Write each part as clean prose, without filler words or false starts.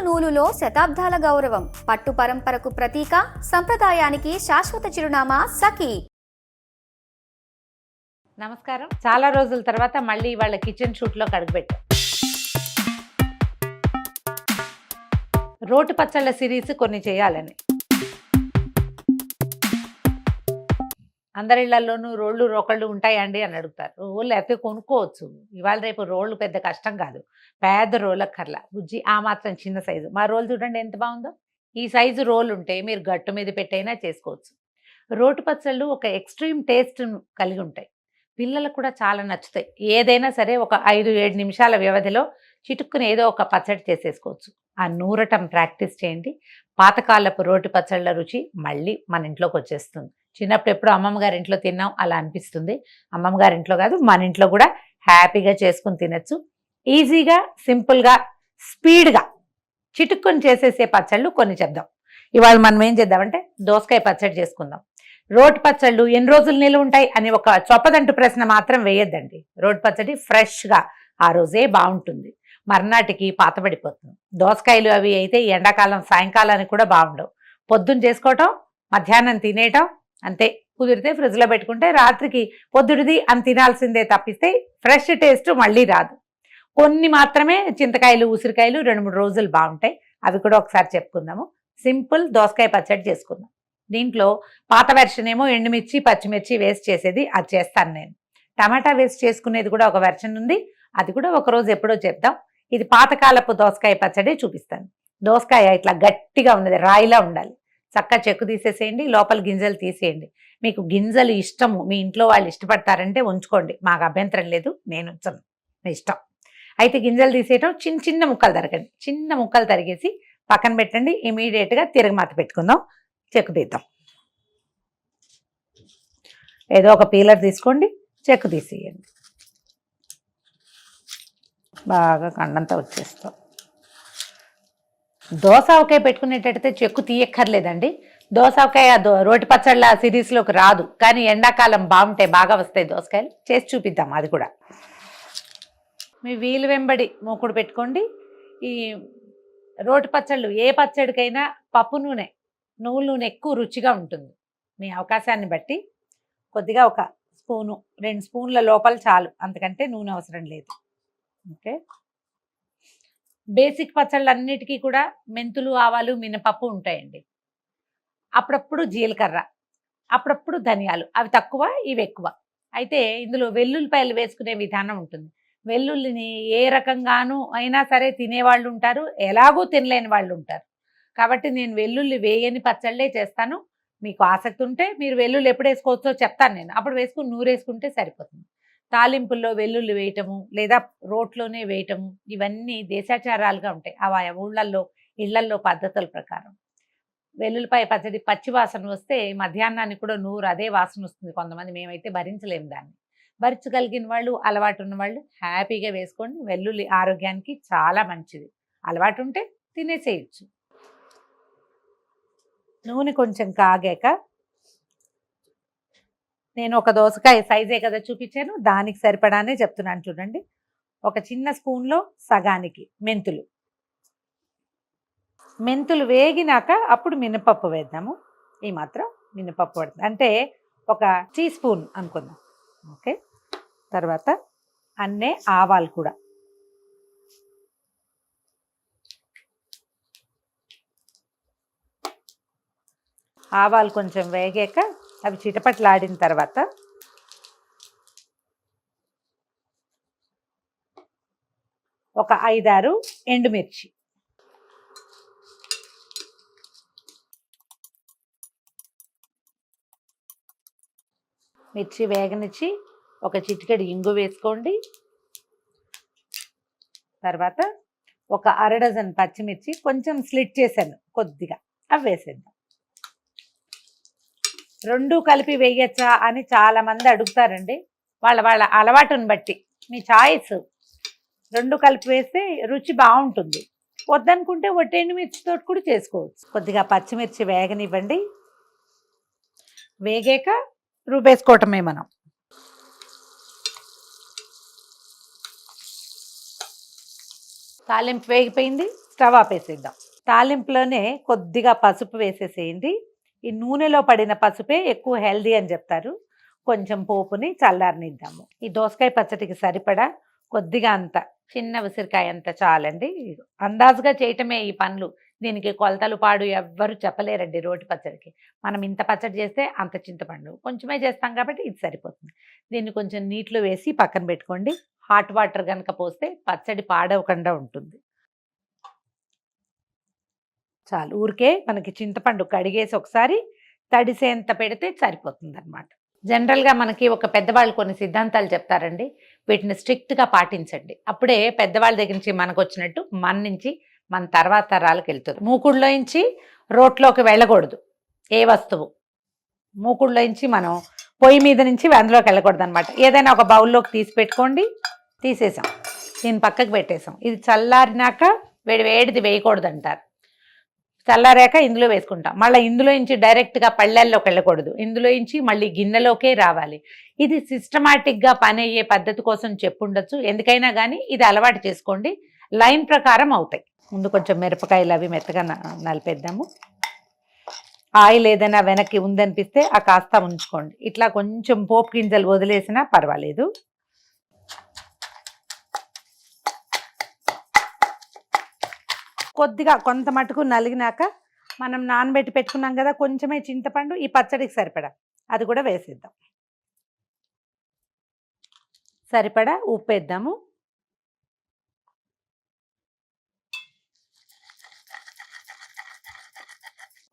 నూలులో శతాబ్దాల గౌరవం, పట్టు పరంపరకు ప్రతీక, సంప్రదాయానికి శాశ్వత చిరునామా సఖీ. నమస్కారం. చాలా రోజుల తర్వాత మళ్ళీ వాళ్ళ కిచెన్ షూట్లో అడుగుపెట్టాం. రోటి పచ్చళ్ళ సిరీస్ కొన్ని చేయాలని. అందరిళ్లలోనూ రోళ్ళు రోకళ్ళు ఉంటాయండి అని అడుగుతారు. రోళ్ళు అయితే కొనుక్కోవచ్చు, ఇవాళ రేపు రోళ్ళు పెద్ద కష్టం కాదు, పెద్ద రోళ్ళక్కర్లా. బుజ్జి ఆ మాత్రం చిన్న సైజు మా రోలు చూడండి ఎంత బాగుందో. ఈ సైజు రోలు ఉంటే మీరు గట్టు మీద పెట్టైనా చేసుకోవచ్చు. రోటి పచ్చళ్ళు ఒక ఎక్స్ట్రీమ్ టేస్ట్ను కలిగి ఉంటాయి, పిల్లలకు కూడా చాలా నచ్చుతాయి. ఏదైనా సరే ఒక 5-7 నిమిషాల వ్యవధిలో చిటుక్కుని ఏదో ఒక పచ్చడి చేసేసుకోవచ్చు. ఆ నూరటం ప్రాక్టీస్ చేయండి, పాతకాలపు రోటి పచ్చళ్ళ రుచి మళ్ళీ మన ఇంట్లోకి వచ్చేస్తుంది. చిన్నప్పుడు ఎప్పుడు అమ్మమ్మ గారి ఇంట్లో తిన్నాం అలా అనిపిస్తుంది. అమ్మమ్మ గారి ఇంట్లో కాదు, మన ఇంట్లో కూడా హ్యాపీగా చేసుకుని తినచ్చు. ఈజీగా, సింపుల్గా, స్పీడ్గా చిటుక్కుని చేసేసే పచ్చళ్ళు కొన్ని చెప్దాం. ఇవాళ మనం ఏం చేద్దామంటే దోసకాయ పచ్చడి చేసుకుందాం. రోటి పచ్చళ్ళు ఎన్ని రోజులు నిలువ ఉంటాయి అని ఒక చొప్పదంటు ప్రశ్న మాత్రం వేయొద్దండి. రోటి పచ్చడి ఫ్రెష్గా ఆ రోజే బాగుంటుంది, మర్నాటికి పాతబడిపోతుంది. దోసకాయలు అవి అయితే ఎండాకాలం సాయంకాలానికి కూడా బాగుండవు. పొద్దున్న చేసుకోవటం, మధ్యాహ్నం తినేయటం అంతే. కుదిరితే ఫ్రిడ్జ్లో పెట్టుకుంటే రాత్రికి పొద్దుడిది అని తినాల్సిందే తప్పిస్తే ఫ్రెష్ టేస్ట్ మళ్ళీ రాదు. కొన్ని మాత్రమే చింతకాయలు, ఉసిరికాయలు 2-3 రోజులు బాగుంటాయి. అవి కూడా ఒకసారి చెప్పుకుందాము. సింపుల్ దోసకాయ పచ్చడి చేసుకుందాం. దీంట్లో పాత వెర్షన్ ఏమో ఎండుమిర్చి, పచ్చిమిర్చి వేస్ట్ చేసేది, అది చేస్తాను నేను. టమాటా వేస్ట్ చేసుకునేది కూడా ఒక వెర్షన్ ఉంది, అది కూడా ఒకరోజు ఎప్పుడో చెప్దాం. ఇది పాతకాలపు దోసకాయ పచ్చడి చూపిస్తాను. దోసకాయ ఇట్లా గట్టిగా ఉన్నది, రాయిలా ఉండాలి. చక్కగా చెక్కు తీసేసేయండి, లోపల గింజలు తీసేయండి. మీకు గింజలు ఇష్టము, మీ ఇంట్లో వాళ్ళు ఇష్టపడతారంటే ఉంచుకోండి, మాకు అభ్యంతరం లేదు, నేను ఉంచను, మీ ఇష్టం. అయితే గింజలు తీసేయటం, చిన్న చిన్న ముక్కలు తరగండి. చిన్న ముక్కలు తరిగేసి పక్కన పెట్టండి. ఇమీడియట్గా తిరగమాత పెట్టుకుందాం, చెక్కు తీద్దాం. ఏదో ఒక పీలర్ తీసుకోండి, చెక్కు తీసేయండి. బాగా కండంతా వచ్చేస్తాం. దోసకాయ పెట్టుకునేటట్టయితే చెక్కు తీయక్కర్లేదండి. దోసకాయ రోటి పచ్చళ్ళ సిరీస్లోకి రాదు, కానీ ఎండాకాలం బాగుంటాయి, బాగా వస్తాయి దోసకాయలు. చేసి చూపిద్దాం అది కూడా. మీ వీలు వెంబడి మూకుడు పెట్టుకోండి. ఈ రోటి పచ్చళ్ళు ఏ పచ్చడికైనా పప్పు నూనె, నువ్వుల నూనె ఎక్కువ రుచిగా ఉంటుంది. మీ అవకాశాన్ని బట్టి కొద్దిగా ఒక స్పూను, 2 స్పూన్ల లోపల చాలు, అంతకంటే నూనె అవసరం లేదు. ఓకే. బేసిక్ పచ్చళ్ళన్నిటికీ కూడా మెంతులు, ఆవాలు, మినపప్పు ఉంటాయండి. అప్పుడప్పుడు జీలకర్ర, అప్పుడప్పుడు ధనియాలు, అవి తక్కువ, ఇవి ఎక్కువ. అయితే ఇందులో వెల్లుల్లిపాయలు వేసుకునే విధానం ఉంటుంది. వెల్లుల్లిని ఏ రకంగానూ అయినా సరే తినేవాళ్ళు ఉంటారు, ఎలాగూ తినలేని వాళ్ళు ఉంటారు. కాబట్టి నేను వెల్లుల్లి వేయని పచ్చళ్ళే చేస్తాను. మీకు ఆసక్తి ఉంటే మీరు వెల్లుల్లి ఎప్పుడు వేసుకోవచ్చో చెప్తాను నేను, అప్పుడు వేసుకుని నూరేసుకుంటే సరిపోతుంది. తాలింపుల్లో వెల్లుల్లి వేయటము లేదా రోట్లోనే వేయటము, ఇవన్నీ దేశాచారాలుగా ఉంటాయి. ఆ ఊళ్ళల్లో ఇళ్లల్లో పద్ధతుల ప్రకారం. వెల్లుల్లిపాయ పచ్చడి పచ్చి వాసన వస్తే మధ్యాహ్నానికి కూడా నూరు అదే వాసన వస్తుంది. కొంతమంది, మేమైతే భరించలేము దాన్ని. భరించగలిగిన వాళ్ళు, అలవాటు ఉన్న వాళ్ళు హ్యాపీగా వేసుకోండి. వెల్లుల్లి ఆరోగ్యానికి చాలా మంచిది. అలవాటు ఉంటే తినేసేయచ్చు. నూనె కొంచెం కాగాక, నేను ఒక దోసకాయ సైజే కదా చూపించాను, దానికి సరిపడానే చెప్తున్నాను చూడండి. ఒక చిన్న స్పూన్లో సగానికి మెంతులు. మెంతులు వేగినాక అప్పుడు మినపప్పు వేద్దాము. ఈ మాత్రం మినపప్పు పడుతుంది, అంటే ఒక టీ స్పూన్ అనుకుందాం. ఓకే. తర్వాత అన్నే ఆవాలు కూడా. ఆవాలు కొంచెం వేగాక అవి చిటపట్లాడిన తర్వాత ఒక 5-6 ఎండుమిర్చి, మిర్చి వేగనిచ్చి ఒక చిటికెడు ఇంగు వేసుకోండి. తర్వాత ఒక 1/2 డజన్ పచ్చిమిర్చి కొంచెం స్లిట్ చేశాను కొద్దిగా, అవి వేసేద్దాం. 2 కలిపి వేయచ్చా అని చాలామంది అడుగుతారండి. వాళ్ళ అలవాటుని బట్టి మీ చాయిస్. 2 కలిపి వేస్తే రుచి బాగుంటుంది. వద్దనుకుంటే ఒట్టెండు మిర్చితో కూడా చేసుకోవచ్చు. కొద్దిగా పచ్చిమిర్చి వేగనివ్వండి. వేగాక రుబ్బేసుకోవటమే మనం. తాలింపు వేగిపోయింది, స్టవ్ ఆపేసేద్దాం. తాలింపులోనే కొద్దిగా పసుపు వేసేసేయండి. ఈ నూనెలో పడిన పసుపే ఎక్కువ హెల్దీ అని చెప్తారు. కొంచెం పోపుని చల్లారనిద్దాము. ఈ దోసకాయ పచ్చడికి సరిపడా కొద్దిగా అంత చిన్న ఉసిరికాయ అంత చాలండి. అందాజుగా చేయటమే ఈ పనులు. దీనికి కొలతలు పాడు ఎవ్వరు చెప్పలేరండి. రోటి పచ్చడికి మనం ఇంత పచ్చడి చేస్తే అంత చింతపండు కొంచెమే చేస్తాం కాబట్టి ఇది సరిపోతుంది. దీన్ని కొంచెం నీటిలో వేసి పక్కన పెట్టుకోండి. హాట్ వాటర్ కనుక పోస్తే పచ్చడి పాడవకుండా ఉంటుంది. చాలు, ఊరికే మనకి చింతపండు కడిగేసి ఒకసారి తడిసేంత పెడితే సరిపోతుంది అనమాట. జనరల్గా మనకి ఒక పెద్దవాళ్ళు కొన్ని సిద్ధాంతాలు చెప్తారండి. వీటిని స్ట్రిక్ట్గా పాటించండి. అప్పుడే పెద్దవాళ్ళ దగ్గర నుంచి మనకు వచ్చినట్టు మన నుంచి మన తర్వాత తరాలకు వెళ్తుంది. మూకుడులోంచి రోట్లోకి వెళ్ళకూడదు ఏ వస్తువు. మూకుడులోంచి మనం పొయ్యి మీద నుంచి అందులోకి వెళ్ళకూడదు అనమాట. ఏదైనా ఒక బౌల్లోకి తీసి పెట్టుకోండి. తీసేసాం, దీన్ని పక్కకు పెట్టేసాం. ఇది చల్లారినాక వేడిది వేయకూడదు అంటారు. చల్లారాక ఇందులో వేసుకుంటాం. మళ్ళీ ఇందులో నుంచి డైరెక్ట్గా పళ్ళెల్లోకి వెళ్ళకూడదు. ఇందులో నుంచి మళ్ళీ గిన్నెలోకే రావాలి. ఇది సిస్టమాటిక్గా పని అయ్యే పద్ధతి కోసం చెప్పుండొచ్చు. ఎందుకైనా కానీ ఇది అలవాటు చేసుకోండి, లైన్ ప్రకారం అవుతాయి. ముందు కొంచెం మిరపకాయలు అవి మెత్తగా నలిపేద్దాము. ఆయిల్ ఏదైనా వెనక్కి ఉందనిపిస్తే ఆ కాస్త ఉంచుకోండి. ఇట్లా కొంచెం పోపు గింజలు వదిలేసినా పర్వాలేదు. కొద్దిగా కొంత మటుకు నలిగినాక మనం నానబెట్టి పెట్టుకున్నాం కదా కొంచెమే చింతపండు, ఈ పచ్చడికి సరిపడా అది కూడా వేసేద్దాం. సరిపడా ఉప్పు వేద్దాము.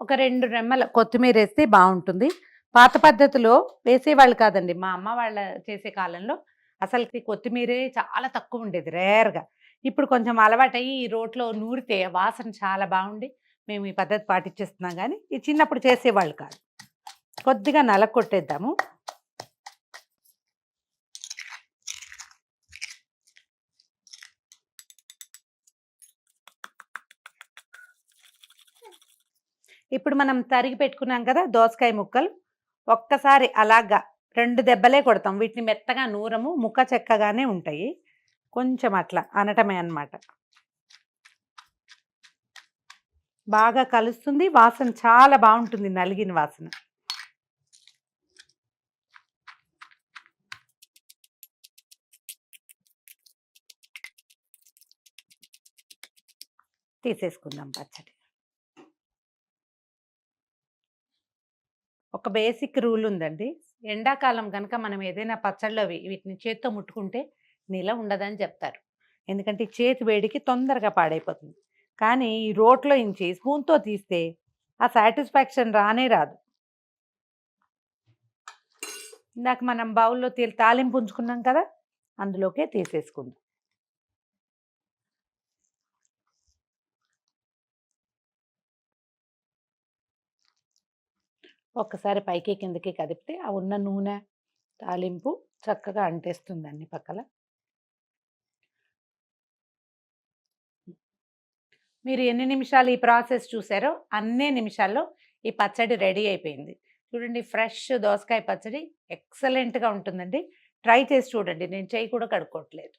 ఒక 2 రెమ్మల కొత్తిమీర వేస్తే బాగుంటుంది. పాత పద్ధతిలో వేసేవాళ్ళు కాదండి. మా అమ్మ వాళ్ళ చేసే కాలంలో అసలుకి కొత్తిమీరే చాలా తక్కువ ఉండేది, రేర్గా. ఇప్పుడు కొంచెం అలవాటయ్యి ఈ రోట్లో నూరితే వాసన చాలా బాగుండి మేము ఈ పద్ధతి పాటించేస్తున్నాం. కానీ ఈ చిన్నప్పుడు చేసేవాళ్ళు కాదు. కొద్దిగా నలగొట్టేద్దాము. ఇప్పుడు మనం తరిగి పెట్టుకున్నాం కదా దోసకాయ ముక్కలు, ఒక్కసారి అలాగా 2 దెబ్బలే కొడతాం. వీటిని మెత్తగా నూరము, ముక్క చెక్కగానే ఉంటాయి. కొంచెం అట్లా అనటమే అన్నమాట. బాగా కలుస్తుంది, వాసన చాలా బాగుంటుంది, నలిగిన వాసన. తీసేసుకుందాం పచ్చడి. ఒక బేసిక్ రూల్ ఉందండి. ఎండాకాలం కనుక మనం ఏదైనా పచ్చళ్ళు వీటిని చేత్తో ముట్టుకుంటే నిల ఉండదని చెప్తారు. ఎందుకంటే చేతి వేడికి తొందరగా పాడైపోతుంది. కానీ ఈ రోట్లో ఇంచి స్పూన్తో తీస్తే ఆ సాటిస్ఫాక్షన్ రానే రాదు. ఇందాక మనం బౌల్లో తాలింపు ఉంచుకున్నాం కదా, అందులోకే తీసేసుకుందాం. ఒక్కసారి పైకి కిందకి కదిపితే ఆ ఉన్న నూనె తాలింపు చక్కగా అంటేస్తుంది అన్ని పక్కల. మీరు ఎన్ని నిమిషాలు ఈ ప్రాసెస్ చూసారో అన్నే నిమిషాల్లో ఈ పచ్చడి రెడీ అయిపోయింది. చూడండి, ఫ్రెష్ దోసకాయ పచ్చడి ఎక్సలెంట్గా ఉంటుందండి. ట్రై చేసి చూడండి. నేను చేయి కూడా కడుక్కోవట్లేదు.